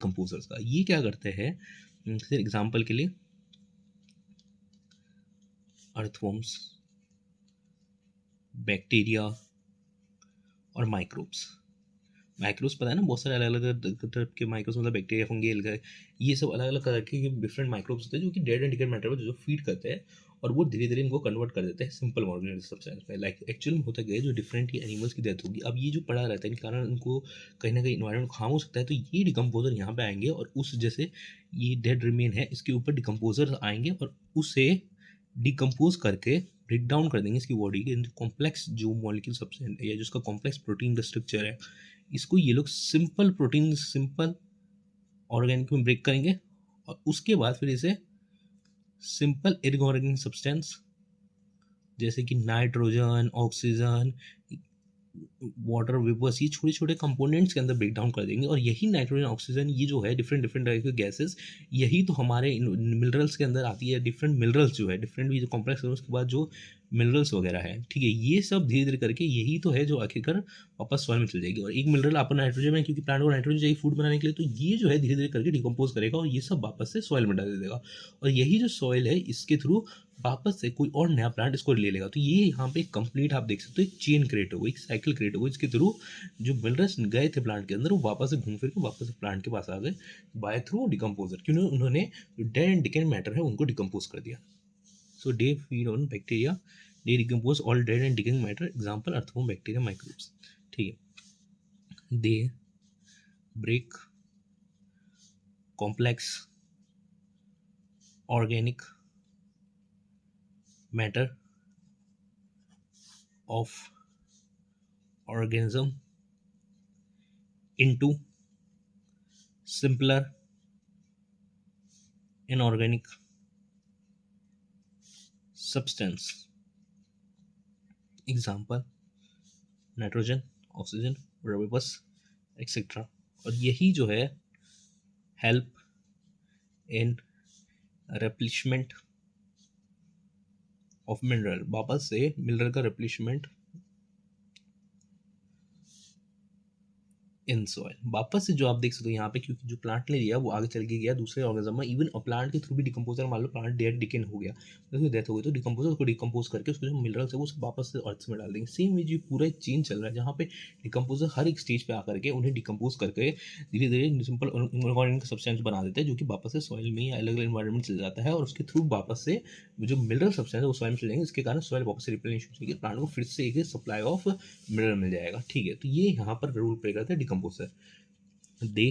Composers का। ये क्या करते हैं, जैसे एग्जांपल के लिए अर्थवर्म्स, बैक्टीरिया और माइक्रोब्स। माइक्रोब्स पता है ना, बहुत सारे अलग अलग तरह के माइक्रोब्स, मतलब बैक्टीरिया, फंगी, अलग, ये सब अलग अलग तरह के डिफरेंट माइक्रोब्स होते हैं जो कि डेड एंड डिकेड मैटर में जो फीड करते हैं और वो धीरे धीरे इनको कन्वर्ट कर देते हैं सिंपल ऑर्गेनिक सब्सटेंस में। लाइक एक्चुअल में होता गया जो डिफरेंट एनिमल्स की डेथ होगी, अब ये जो पड़ा रहता है इनके कारण इनको कहीं ना कहीं इन्वायरमेंट हार्म हो सकता है, तो ये डिकम्पोजर यहाँ पे आएंगे और उस जैसे ये डेड रिमेन है इसके ऊपर डिकम्पोजर आएंगे और उसे डिकम्पोज करके ब्रेक डाउन कर देंगे इसकी बॉडी के कॉम्प्लेक्स जो मॉलिक्यूल सब्सटेंस या जिसका कॉम्प्लेक्स प्रोटीन का स्ट्रक्चर है, इसको ये लोग सिंपल प्रोटीन, सिंपल ऑर्गेनिक में ब्रेक करेंगे और उसके बाद फिर इसे सिंपल इनऑर्गेनिक सब्सटेंस जैसे कि नाइट्रोजन, ऑक्सीजन, वाटर वेपर्स, ये छोटे छोटे कंपोनेंट्स के अंदर ब्रेक डाउन कर देंगे। और यही नाइट्रोजन, ऑक्सीजन, ये जो है डिफरेंट डिफरेंट टाइप के गैसेस, यही तो हमारे मिनरल्स के अंदर आती है। डिफरेंट मिनरल्स जो है डिफरेंट भी जो कॉम्प्लेक्स है उसके बाद जो मिनरल्स वगैरह है, ठीक है, ये सब धीरे धीरे करके यही तो है जो आखिरकार वापस सॉइल में चल जाएगी। और एक मिनरल आपको नाइट्रोजन में, क्योंकि प्लांट को नाइट्रोजन चाहिए फूड बनाने के लिए, तो ये जो है धीरे धीरे करके डिकम्पोज करेगा और ये सब वापस से सॉइल में डाल देगा और यही जो सॉइल है इसके थ्रू वापस से कोई और नया प्लांट इसको ले लेगा। तो ये यहाँ पे कंप्लीट आप देख सकते हो एक चेन क्रिएट हो गई, एक साइकिल क्रिएट हो गई, इसके थ्रू जो मिनरल्स गए थे प्लांट के अंदर वो वापस से घूम फिर के वापस से प्लांट के पास आ गए बाय थ्रू डिकम्पोजर, क्योंकि उन्होंने डेड एंड डिकेड मैटर है उनको डिकम्पोज कर दिया। So they feed on bacteria, they decompose all dead and decaying matter, example earthworm, bacteria, microbes, ठीक है। They break complex organic matter of organism into simpler inorganic substance, example nitrogen, oxygen, vapours etcetera. और यही जो है help in replenishment of mineral, वापस से mineral का रेप्लिशमेंट in soil. वापस से जो आप देख सकते हो यहाँ पे, क्योंकि जो प्लांट ने दिया वो आगे चल के गया दूसरे ऑर्गेनिज्म में, इवन प्लांट के थ्रू भी डिकम्पोजर, मान लो प्लांट डेड डिकेन हो गया, उसकी डेथ हो गई, तो डिकम्पोजर को डिकम्पोज करके उसको जो मिनरल्स है वो सब वापस से अर्थ में डाल देंगे। सेम वे जो पूरा एक चेन चल रहा है जहाँ पे डिकम्पोजर हर एक स्टेज पे आकर के उन्हें डिकम्पोज करके धीरे धीरे सिंपल इनऑर्गेनिक सब्सटेंस बना देते हैं जो कि वापस से सॉइल में या अलग अलग इन्वायरमेंट चल जाता है और उसके थ्रू वापस से जो मिनरल सब्सटेंस है वो सॉइल में चल जाएंगे, इसके कारण सॉइल वापस से रिप्लेनिश हो जाएगी, प्लांट को फिर से एक सप्लाई ऑफ मिनरल मिल जाएगा, ठीक है। तो ये यहाँ पर रूल प्ले करता है डिकम्पोजर। They